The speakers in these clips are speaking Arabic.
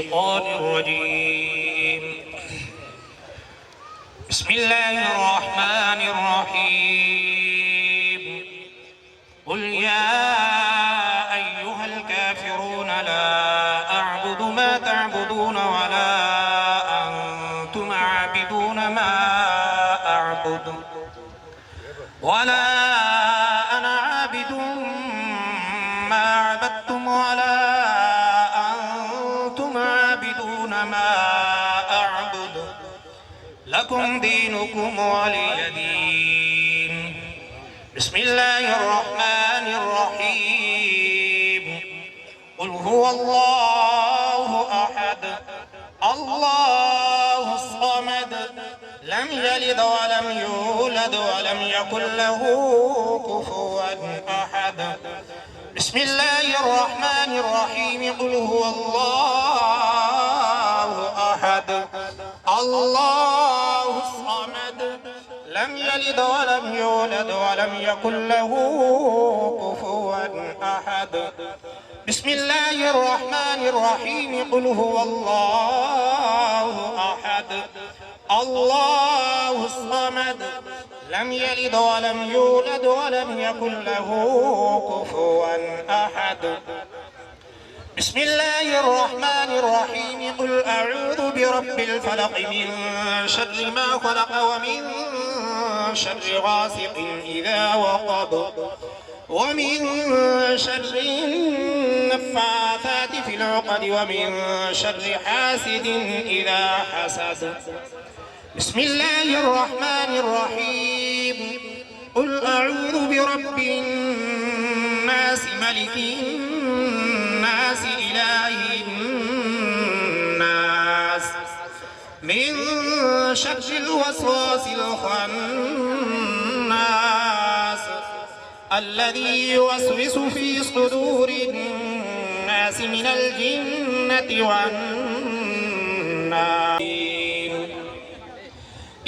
الشيطان الرجيم. بسم الله الرحمن الرحيم. قل يا أيها الكافرون لا أعبد ما تعبدون ولا أنتم عابدون ما أعبد ولا أنا عابد ما عبدتم ولا أنتم عابدون ما أعبد لكم دينكم ولي دين. بسم الله الرحمن الرحيم. قل هو الله أحد الله الصمد لم يلد ولم يولد ولم يكن له كفوا أحد. بسم الله الرحمن الرحيم. قل هو الله أحد الله الصمد لم يلد ولم يولد ولم يكن له كفوا أحد. بسم الله الرحمن الرحيم. قل هو الله أحد الله الصمد لم يلد ولم يولد ولم يكن له كفوا أحد. بسم الله الرحمن الرحيم. قل أعوذ برب الفلق من شر ما خلق ومن شر غاسق إذا وقب ومن شر النفاثات في العقد ومن شر حاسد إذا حسد. بسم الله الرحمن الرحيم. قل أعوذ برب الناس ملك الناس إله الناس من شر الوسواس الخناس الذي يوسوس في صدور الناس من الجنة والناس.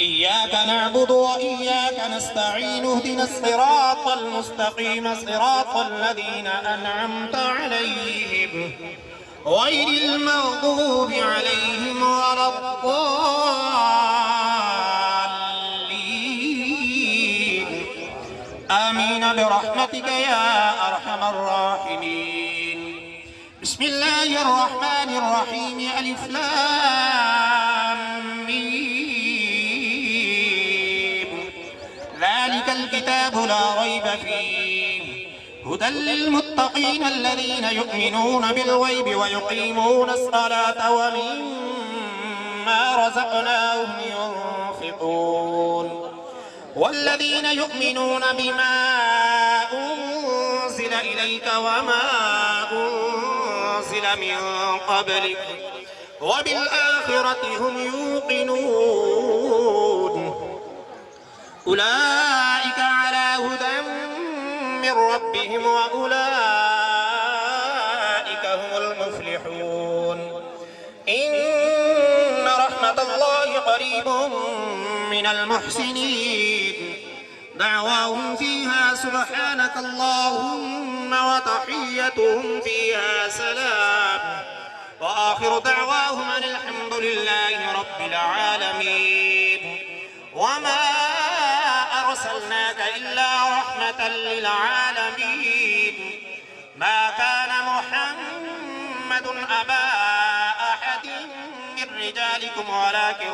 إياك نعبد وإياك نستعين اهدنا الصراط المستقيم صراط الذين أنعمت عليهم غير المغضوب عليهم ولا الضالين آمين برحمتك يا أرحم الراحمين. بسم الله الرحمن الرحيم. ألف لام ذلك الكتاب لا ريب فيه هدى للمتقين الذين يؤمنون بالغيب ويقيمون الصلاة ومما رزقناهم ينفقون والذين يؤمنون بما أنزل إليك وما أنزل من قبلك وبالآخرة هم يوقنون أولئك على هدى من ربهم وأولئك هم المفلحون. إن رحمة الله قريب من المحسنين. دعواهم فيها سبحانك اللهم وتحيتهم فيها سلام وآخر دعواهم أن الحمد لله رب العالمين. وما أرسلناك إلا رحمة للعالمين. ما كان محمد أبا أحد من رجالكم ولكن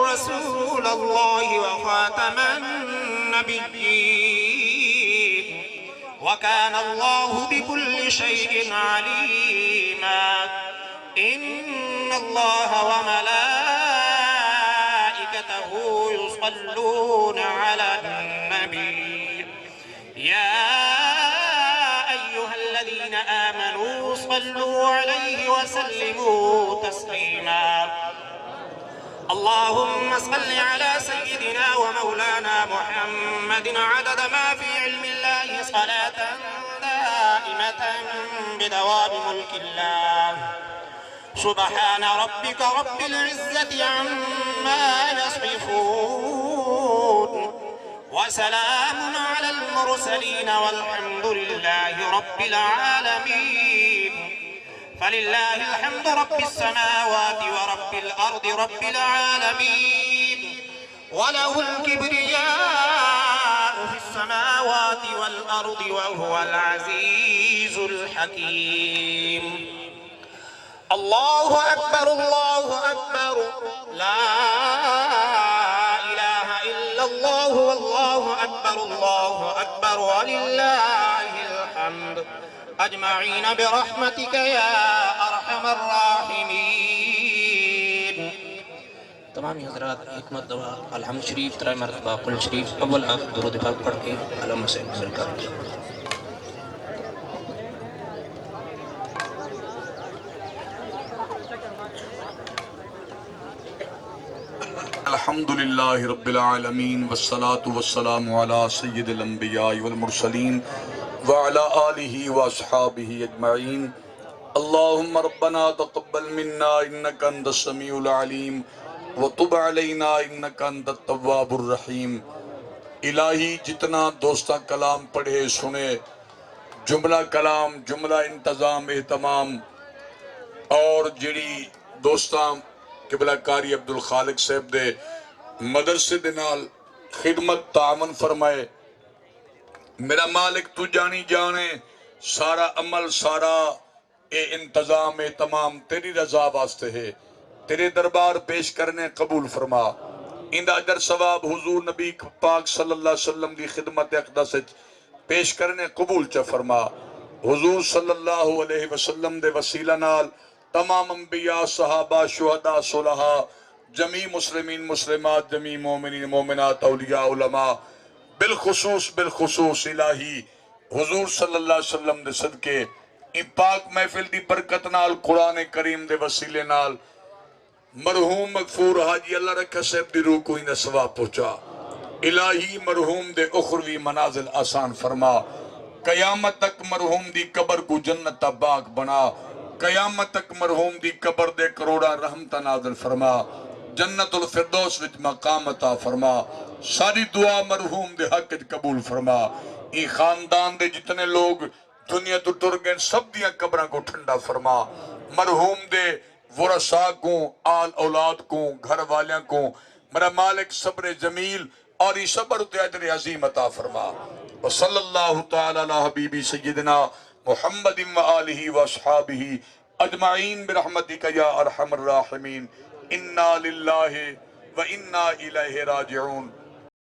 رسول الله وخاتم النبيين وكان الله بكل شيء عليما. إن الله وملائكته يصلون على النبي يا أيها الذين آمنوا صلوا عليه وسلموا تسليما. اللهم صل على سيدنا ومولانا محمد عدد ما في علم الله صلاة دائمة بدوام ملك الله. سبحان ربك رب العزة عما يصفون وسلام على المرسلين والحمد لله رب العالمين. فلله الحمد رب السماوات ورب الأرض رب العالمين وله الكبرياء في السماوات والأرض وهو العزيز الحكيم. الله أكبر الله أكبر لا إله إلا الله والله أكبر ولله الحمد أجمعين برحمتك يا أرحم الراحمين. تمام حضرات ایک مرتبہ الحمد شریف 3 مرتبہ قل شریف اول آخر درود پاک پڑھ کے علم سے نزل کر الحمدللہ رب العالمین والصلاة والسلام علی سید الانبیاء والمرسلین وعلی آلہ واصحابہ اجمعین. اللہم ربنا تقبل منا انکا انت السمیع العلیم وتب علینا انکا انت التواب الرحیم. الہی جتنا دوستہ کلام پڑھے سنے جملہ کلام جملہ انتظام اہتمام اور جڑی دوستاں قبلہ کاری عبدالخالق صاحب دے مدرسے دے نال خدمت تعاون فرمائے. میرا مالک تو جانی جانے سارا عمل سارا اے انتظام اہتمام تیری رضا واسطے ہے. تیرے دربار پیش کرنے قبول فرما. اندہ اجر ثواب حضور نبی پاک صلی اللہ علیہ وسلم دی خدمت اقدس پیش کرنے قبول چا فرما. حضور صلی اللہ علیہ وسلم دے وسیلہ نال تمام انبیاء صحابہ شہداء صلحاء جمیع مسلمین مسلمات جمیع مومنین مومنات اولیاء علماء بالخصوص الہی حضور صلی اللہ علیہ وسلم دے صدقے ان پاک محفل دی برکت نال قرآن کریم دے وسیلے نال مرحوم مغفور حاجی اللہ رکھا صاحب دی روح کو انہیں ثواب پہنچا. الہی مرحوم دے اخروی منازل آسان فرما. قیامت تک مرحوم دی قبر کو جنت باغ بنا. قیامت تک مرحوم دی قبر دے کروڑا رحمت نازل فرما. جنت الفردوس وچ مقام عطا فرما. ساری دعا مرحوم دے حق قبول فرما. ای خاندان دے جتنے لوگ دنیا تو ٹر گئے سب دیاں قبراں کو ٹھنڈا فرما. مرحوم دے ورثاء کو آل اولاد کو گھر والیاں کو میرا مالک صبر جمیل اور ای صبر تے اجر عظیم عطا فرما. وصلی اللہ تعالی علی حبیبی سیدنا محمد و آلہ و اصحابہ اجمعین برحمتک یا ارحم الراحمین. انا للہ و انا الیہ راجعون.